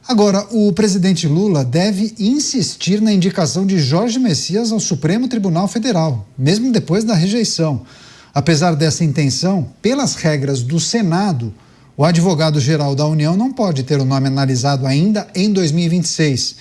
Agora, o presidente Lula deve insistir na indicação de Jorge Messias ao Supremo Tribunal Federal, mesmo depois da rejeição. Apesar dessa intenção, pelas regras do Senado, o advogado-geral da União não pode ter o nome analisado ainda em 2026.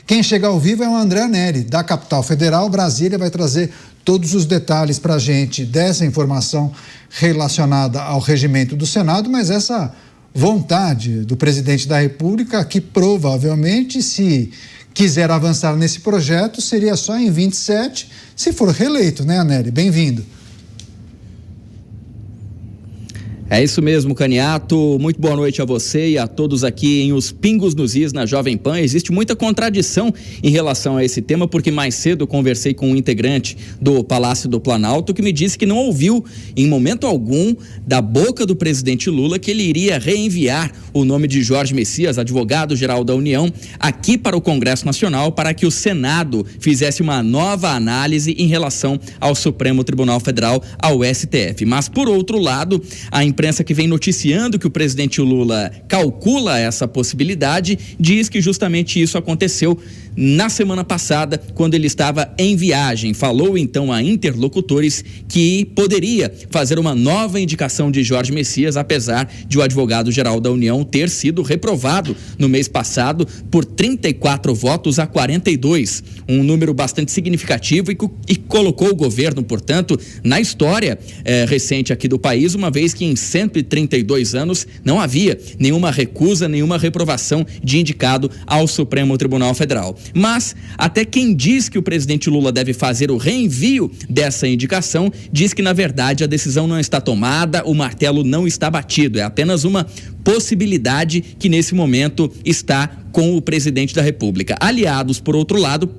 Quem chega ao vivo é o André Anelli, da Capital Federal. Brasília vai trazer todos os detalhes para a gente dessa informação relacionada ao regimento do Senado, mas essa vontade do presidente da República, que provavelmente, se quiser avançar nesse projeto, seria só em 27, se for reeleito, né, Anelli? Bem-vindo. É isso mesmo, Caniato. Muito boa noite a você e a todos aqui em Os Pingos nos Is, na Jovem Pan. Existe muita contradição em relação a esse tema, porque mais cedo eu conversei com um integrante do Palácio do Planalto que me disse que não ouviu em momento algum da boca do presidente Lula que ele iria reenviar o nome de Jorge Messias, advogado-geral da União, aqui para o Congresso Nacional para que o Senado fizesse uma nova análise em relação ao Supremo Tribunal Federal, ao STF. Mas, por outro lado, a imprensa que vem noticiando que o presidente Lula calcula essa possibilidade diz que justamente isso aconteceu na semana passada, quando ele estava em viagem. Falou então a interlocutores que poderia fazer uma nova indicação de Jorge Messias, apesar de o advogado-geral da União ter sido reprovado no mês passado por 34 votos a 42, um número bastante significativo e colocou o governo, portanto, na história recente aqui do país, uma vez que em 132 anos não havia nenhuma recusa, nenhuma reprovação de indicado ao Supremo Tribunal Federal. Mas até quem diz que o presidente Lula deve fazer o reenvio dessa indicação diz que, na verdade, a decisão não está tomada, o martelo não está batido, é apenas uma possibilidade que nesse momento está com o presidente da República. Aliados, por outro lado,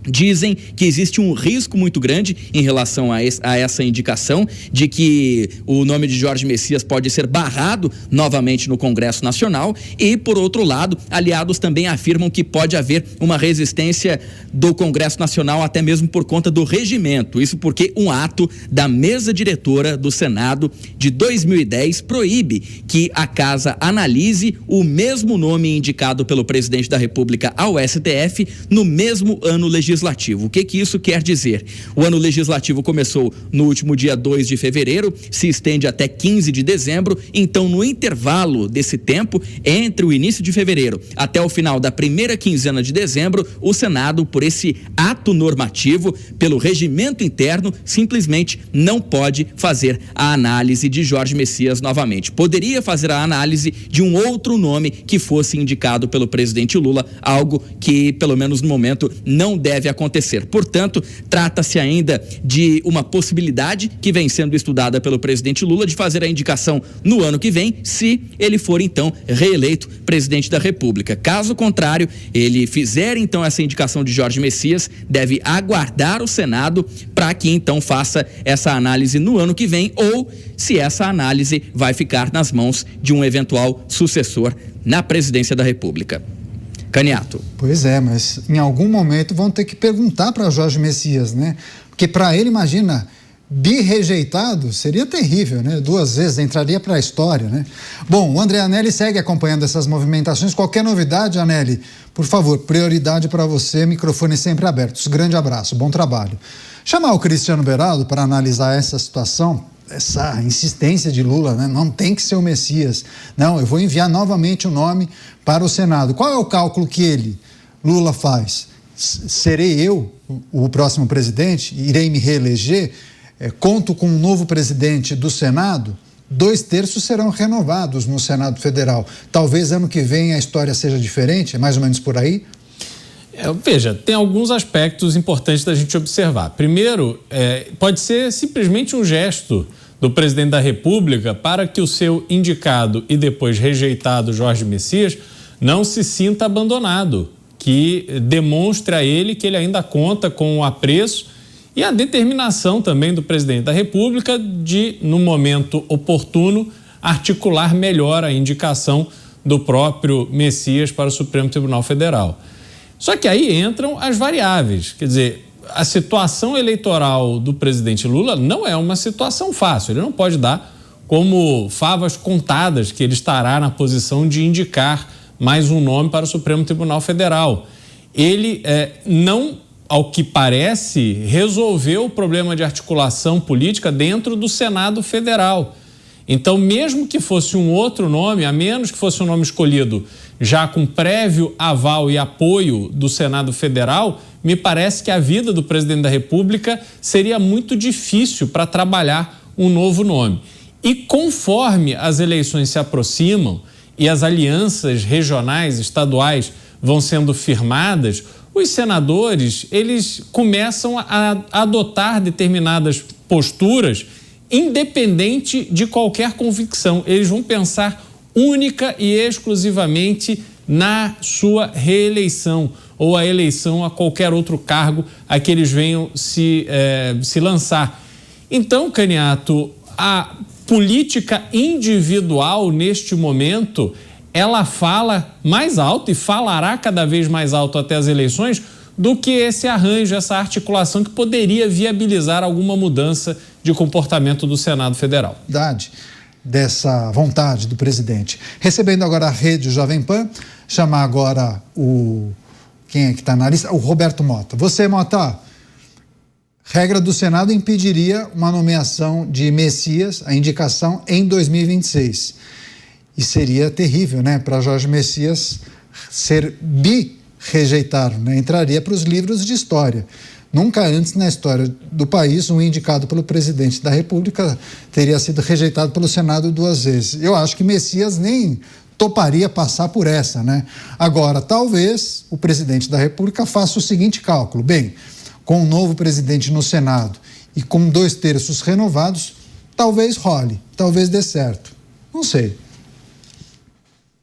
dizem que existe um risco muito grande em relação a essa indicação de que o nome de Jorge Messias pode ser barrado novamente no Congresso Nacional e, por outro lado, aliados também afirmam que pode haver uma resistência do Congresso Nacional até mesmo por conta do regimento. Isso porque um ato da mesa diretora do Senado de 2010 proíbe que a casa analise o mesmo nome indicado pelo presidente da República ao STF no mesmo ano legislativo. O que isso quer dizer? O ano legislativo começou no último dia 2 de fevereiro, se estende até 15 de dezembro, então no intervalo desse tempo, entre o início de fevereiro até o final da primeira quinzena de dezembro, o Senado, por esse ato normativo, pelo regimento interno, simplesmente não pode fazer a análise de Jorge Messias novamente. Poderia fazer a análise de um outro nome que fosse indicado pelo presidente Lula, algo que, pelo menos no momento, não deve acontecer. Portanto, trata-se ainda de uma possibilidade que vem sendo estudada pelo presidente Lula de fazer a indicação no ano que vem, se ele for então reeleito presidente da República. Caso contrário, ele fizer então essa indicação de Jorge Messias, deve aguardar o Senado para que então faça essa análise no ano que vem, ou se essa análise vai ficar nas mãos de um eventual sucessor na presidência da República. Caniato. Pois é, mas em algum momento vão ter que perguntar para Jorge Messias, né? Porque para ele, imagina, birrejeitado seria terrível, né? 2 vezes entraria para a história, né? Bom, o André Anelli segue acompanhando essas movimentações. Qualquer novidade, Anelli, por favor, prioridade para você, microfone sempre abertos. Grande abraço, bom trabalho. Chamar o Cristiano Beraldo para analisar essa situação, essa insistência de Lula, né? Não tem que ser o Messias. Não, eu vou enviar novamente o nome para o Senado. Qual é o cálculo que Lula faz? Serei eu o próximo presidente? Irei me reeleger? Conto com um novo presidente do Senado? 2/3 serão renovados no Senado Federal. Talvez ano que vem a história seja diferente, é mais ou menos por aí? Veja, tem alguns aspectos importantes da gente observar. Primeiro, pode ser simplesmente um gesto do presidente da República para que o seu indicado e depois rejeitado Jorge Messias não se sinta abandonado, que demonstre a ele que ele ainda conta com o apreço e a determinação também do presidente da República de, no momento oportuno, articular melhor a indicação do próprio Messias para o Supremo Tribunal Federal. Só que aí entram as variáveis, quer dizer, a situação eleitoral do presidente Lula não é uma situação fácil, ele não pode dar como favas contadas que ele estará na posição de indicar mais um nome para o Supremo Tribunal Federal. Ele não, ao que parece, resolveu o problema de articulação política dentro do Senado Federal. Então, mesmo que fosse um outro nome, a menos que fosse um nome escolhido já com prévio aval e apoio do Senado Federal, me parece que a vida do presidente da República seria muito difícil para trabalhar um novo nome. E conforme as eleições se aproximam e as alianças regionais, estaduais vão sendo firmadas, os senadores, eles começam a adotar determinadas posturas independente de qualquer convicção. Eles vão pensar única e exclusivamente na sua reeleição ou a eleição a qualquer outro cargo a que eles venham se lançar. Então, Caniato, a política individual neste momento, ela fala mais alto e falará cada vez mais alto até as eleições do que esse arranjo, essa articulação que poderia viabilizar alguma mudança de comportamento do Senado Federal. Dessa vontade do presidente. Recebendo agora a rede Jovem Pan, chamar agora quem é que está na lista? O Roberto Mota. Você, Mota, regra do Senado impediria uma nomeação de Messias, a indicação, em 2026. E seria terrível, né, para Jorge Messias ser rejeitado, né? Entraria para os livros de história. Nunca antes na história do país um indicado pelo presidente da República teria sido rejeitado pelo Senado 2 vezes. Eu acho que Messias nem toparia passar por essa, né? Agora, talvez o presidente da República faça o seguinte cálculo: bem, com um novo presidente no Senado e com 2/3 renovados, talvez role, talvez dê certo. Não sei.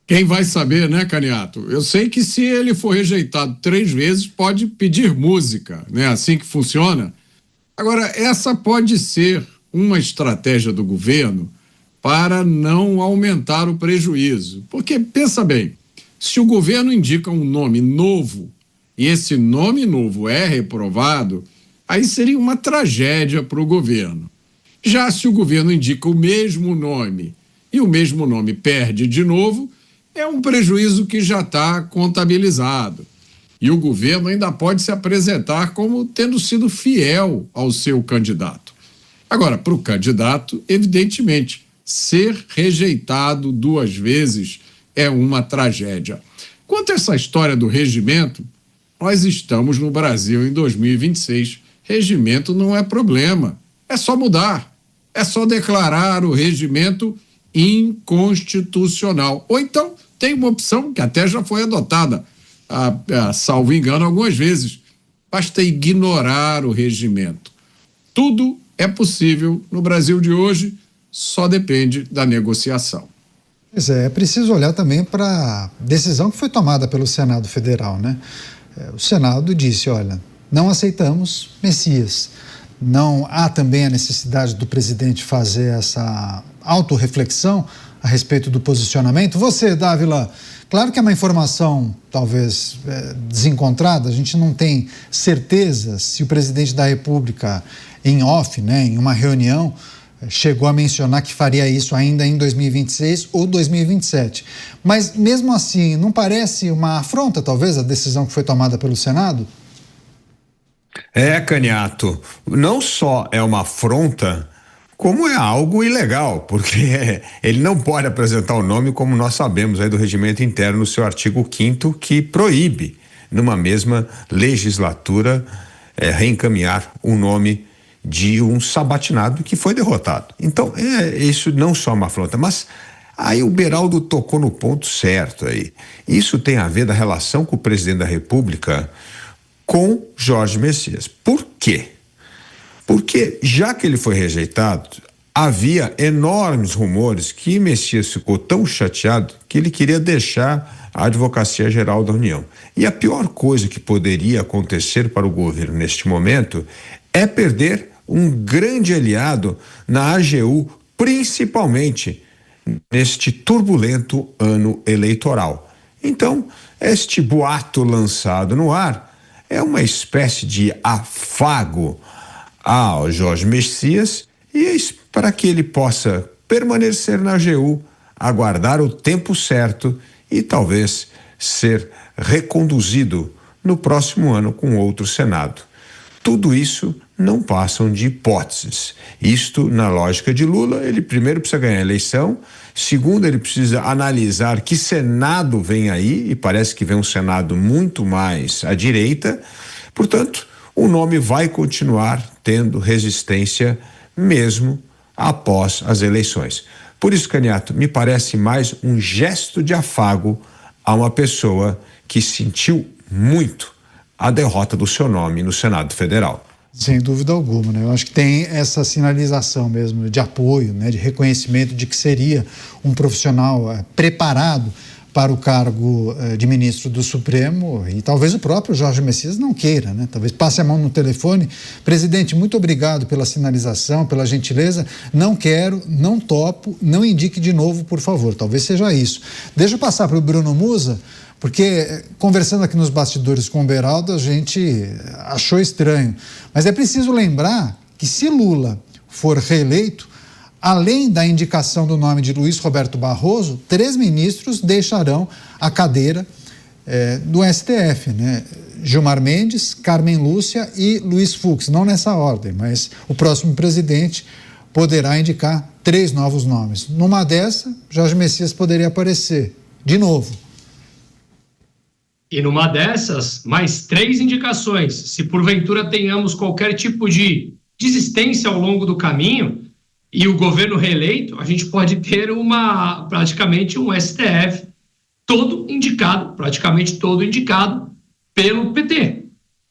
Quem vai saber, né, Caniato? Eu sei que se ele for rejeitado 3 vezes, pode pedir música, né? Assim que funciona. Agora, essa pode ser uma estratégia do governo para não aumentar o prejuízo. Porque, pensa bem, se o governo indica um nome novo e esse nome novo é reprovado, aí seria uma tragédia para o governo. Já se o governo indica o mesmo nome e o mesmo nome perde de novo, é um prejuízo que já está contabilizado. E o governo ainda pode se apresentar como tendo sido fiel ao seu candidato. Agora, para o candidato, evidentemente, ser rejeitado 2 vezes é uma tragédia. Quanto a essa história do regimento, nós estamos no Brasil em 2026. Regimento não é problema, é só mudar, é só declarar o regimento inconstitucional. Ou então tem uma opção que até já foi adotada, salvo engano, algumas vezes. Basta ignorar o regimento. Tudo é possível no Brasil de hoje, só depende da negociação. Pois é preciso olhar também para a decisão que foi tomada pelo Senado Federal, né? O Senado disse, olha, não aceitamos Messias. Não há também a necessidade do presidente fazer essa autorreflexão a respeito do posicionamento. Você, Dávila, claro que é uma informação talvez desencontrada, a gente não tem certeza se o presidente da República, em off, né, em uma reunião, chegou a mencionar que faria isso ainda em 2026 ou 2027. Mas, mesmo assim, não parece uma afronta, talvez, a decisão que foi tomada pelo Senado? Caniato, não só é uma afronta, como é algo ilegal, porque ele não pode apresentar o nome, como nós sabemos aí do regimento interno, no seu artigo 5º, que proíbe, numa mesma legislatura, reencaminhar o nome de um sabatinado que foi derrotado. Então, isso não só é uma afronta, mas aí o Beraldo tocou no ponto certo aí. Isso tem a ver da relação com o presidente da República com Jorge Messias. Por quê? Porque, já que ele foi rejeitado, havia enormes rumores que Messias ficou tão chateado que ele queria deixar a Advocacia Geral da União. E a pior coisa que poderia acontecer para o governo neste momento é perder um grande aliado na AGU, principalmente neste turbulento ano eleitoral. Então, este boato lançado no ar é uma espécie de afago ao Jorge Messias e para que ele possa permanecer na AGU, aguardar o tempo certo e talvez ser reconduzido no próximo ano com outro Senado. Tudo isso não passam de hipóteses. Isto, na lógica de Lula, ele primeiro precisa ganhar a eleição, segundo, ele precisa analisar que Senado vem aí, e parece que vem um Senado muito mais à direita. Portanto, o nome vai continuar tendo resistência mesmo após as eleições. Por isso, Caniato, me parece mais um gesto de afago a uma pessoa que sentiu muito a derrota do seu nome no Senado Federal. Sem dúvida alguma, né? Eu acho que tem essa sinalização mesmo de apoio, né? De reconhecimento de que seria um profissional preparado para o cargo de ministro do Supremo, e talvez o próprio Jorge Messias não queira, né? Talvez passe a mão no telefone: presidente, muito obrigado pela sinalização, pela gentileza, não quero, não topo, não indique de novo, por favor. Talvez seja isso. Deixa eu passar para o Bruno Musa, porque conversando aqui nos bastidores com o Beraldo, a gente achou estranho. Mas é preciso lembrar que se Lula for reeleito, além da indicação do nome de Luiz Roberto Barroso, 3 ministros deixarão a cadeira do STF, né? Gilmar Mendes, Carmen Lúcia e Luiz Fux. Não nessa ordem, mas o próximo presidente poderá indicar 3 novos nomes. Numa dessa, Jorge Messias poderia aparecer de novo. E numa dessas, mais 3 indicações. Se porventura tenhamos qualquer tipo de desistência ao longo do caminho e o governo reeleito, a gente pode ter praticamente um STF praticamente todo indicado pelo PT.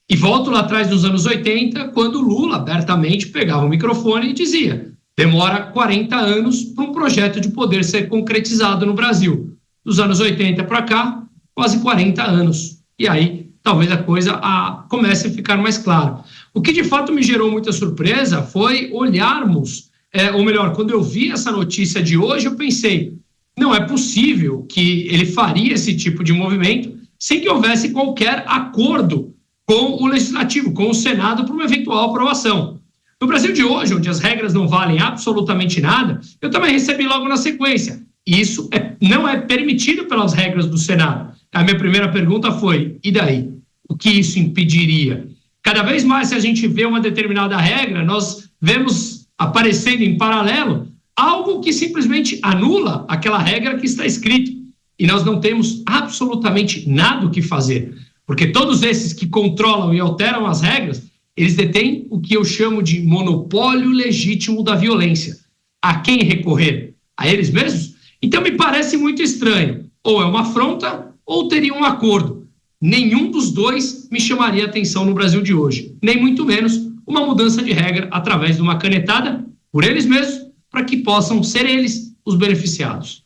E volto lá atrás nos anos 80, quando Lula abertamente pegava o microfone e dizia: demora 40 anos para um projeto de poder ser concretizado no Brasil. Dos anos 80 para cá, quase 40 anos. E aí, talvez a coisa comece a ficar mais clara. O que de fato me gerou muita surpresa foi olharmos, ou melhor, quando eu vi essa notícia de hoje, eu pensei: não é possível que ele faria esse tipo de movimento sem que houvesse qualquer acordo com o Legislativo, com o Senado, para uma eventual aprovação. No Brasil de hoje, onde as regras não valem absolutamente nada, eu também recebi logo na sequência: isso não é permitido pelas regras do Senado. A minha primeira pergunta foi: e daí? O que isso impediria? Cada vez mais, se a gente vê uma determinada regra, nós vemos aparecendo em paralelo algo que simplesmente anula aquela regra que está escrito. E nós não temos absolutamente nada o que fazer, porque todos esses que controlam e alteram as regras, eles detêm o que eu chamo de monopólio legítimo da violência. A quem recorrer? A eles mesmos? Então me parece muito estranho. Ou é uma afronta, ou teria um acordo. Nenhum dos dois me chamaria atenção no Brasil de hoje. Nem muito menos uma mudança de regra através de uma canetada por eles mesmos, para que possam ser eles os beneficiados.